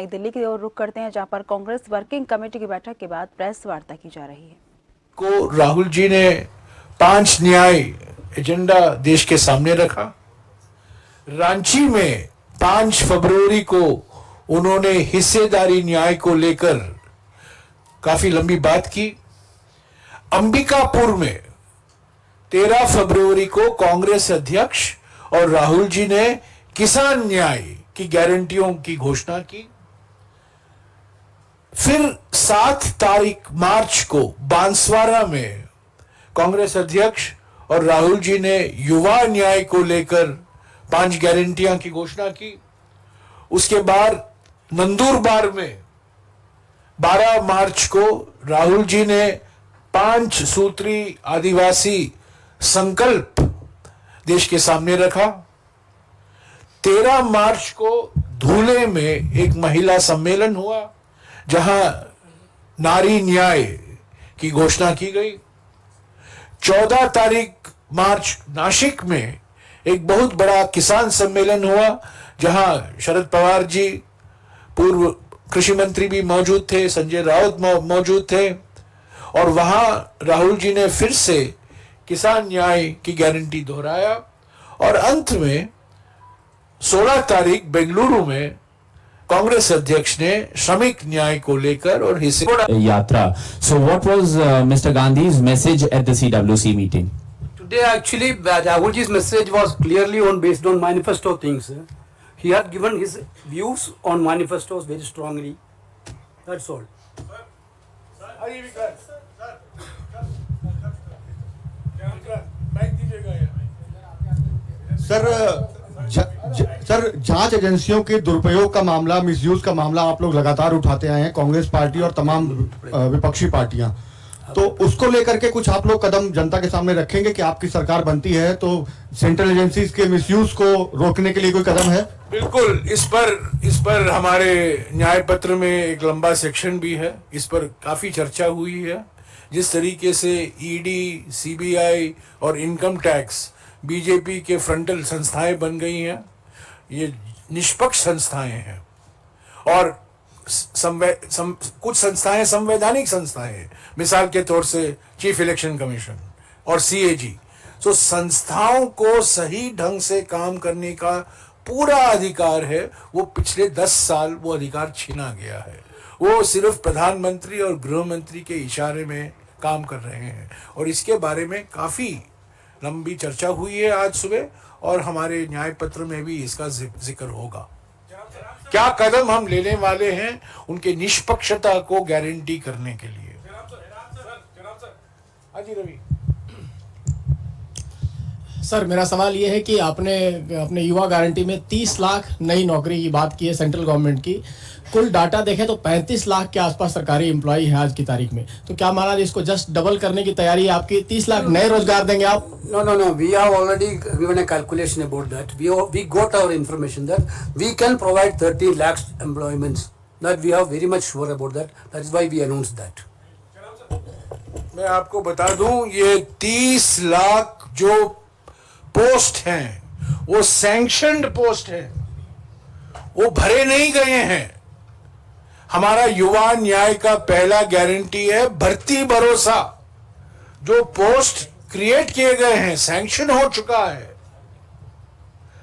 दिल्ली की ओर रुख करते हैं, जहां पर कांग्रेस वर्किंग कमेटी की बैठक के बाद प्रेस वार्ता की जा रही है। को राहुल जी ने 5 न्याय एजेंडा देश के सामने रखा। रांची में 5 फरवरी को उन्होंने हिस्सेदारी न्याय को लेकर काफी लंबी बात की। अंबिकापुर में 13 फरवरी को कांग्रेस अध्यक्ष और राहुल जी ने किसान न्याय की गारंटियों की घोषणा की। फिर 7 तारीख मार्च को बांसवाड़ा में कांग्रेस अध्यक्ष और राहुल जी ने युवा न्याय को लेकर 5 गारंटियां की घोषणा की। उसके बाद नंदुरबार में 12 मार्च को राहुल जी ने 5 सूत्री आदिवासी संकल्प देश के सामने रखा। 13 मार्च को धुले में एक महिला सम्मेलन हुआ, जहां नारी न्याय की घोषणा की गई। 14 तारीख मार्च नासिक में एक बहुत बड़ा किसान सम्मेलन हुआ, जहां शरद पवार जी, पूर्व कृषि मंत्री भी मौजूद थे, संजय राउत मौजूद थे, और वहां राहुल जी ने फिर से किसान न्याय की गारंटी दोहराया। और अंत में 16 तारीख बेंगलुरु में कांग्रेस अध्यक्ष ने श्रमिक न्याय को लेकर और हिस्से यात्रा. So what was Mr. Gandhi's message at the CWC meeting? Today actually Rahulji's message was clearly based on manifesto things. He had given his views on manifestos very strongly. That's all. Sir जांच एजेंसियों के दुरुपयोग का मामला, misuse का मामला आप लोग लगातार उठाते आए हैं, कांग्रेस पार्टी और तमाम विपक्षी पार्टियां, तो उसको लेकर के कुछ आप लोग कदम जनता के सामने रखेंगे कि आपकी सरकार बनती है तो सेंट्रल एजेंसीज के मिसयूज को रोकने के लिए कोई कदम है? बिल्कुल, इस पर हमारे न्याय पत्र में एक लंबा सेक्शन भी है। इस पर काफी चर्चा हुई है। जिस तरीके से ईडी, सीबीआई और इनकम टैक्स बीजेपी के फ्रंटल संस्थाएं बन गई हैं, ये निष्पक्ष संस्थाएं हैं, और कुछ संस्थाएं संवैधानिक संस्थाएं हैं, मिसाल के तौर से चीफ इलेक्शन कमीशन और सीएजी। तो संस्थाओं को सही ढंग से काम करने का पूरा अधिकार है। वो पिछले 10 साल वो अधिकार छीना गया है। वो सिर्फ प्रधानमंत्री और गृह मंत्री के इशारे में काम कर रहे हैं, और इसके बारे में काफी लंबी चर्चा हुई है आज सुबह, और हमारे न्याय पत्र में भी इसका जिक्र होगा। क्या कदम हम लेने वाले हैं उनके निष्पक्षता को गारंटी करने के लिए। हाजी रवि सर, मेरा सवाल ये है कि आपने अपने युवा गारंटी में 30 लाख नई नौकरी की बात की है सेंट्रल गवर्नमेंट की। कुल डाटा देखें तो 35 लाख के आसपास सरकारी एम्प्लॉई है आज की तारीख में। तो क्या महाराज इसको जस्ट डबल करने की तैयारी है आपकी? 30 लाख नए रोजगार देंगे आप? No. We have already given a calculation about that. We got our information that we can provide 30 lakhs employments. That we are very much sure about that. That is why we announced that. मैं आपको बता दूं, ये 30 लाख जो post हैं वो sanctioned post हैं, वो भरे नहीं गए हैं। हमारा युवा न्याय का पहला गारंटी है भर्ती भरोसा। जो पोस्ट क्रिएट किए गए हैं, सैंक्शन हो चुका है,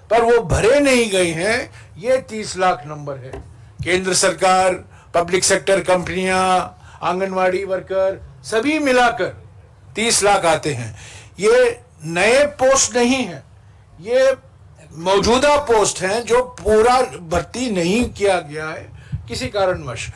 पर वो भरे नहीं गए हैं, ये 30 लाख नंबर है। केंद्र सरकार, पब्लिक सेक्टर कंपनियां, आंगनवाड़ी वर्कर, सभी मिलाकर 30 लाख आते हैं। ये नए पोस्ट नहीं है, ये मौजूदा पोस्ट हैं जो पूरा भर्ती नहीं किया गया है किसी कारणवश।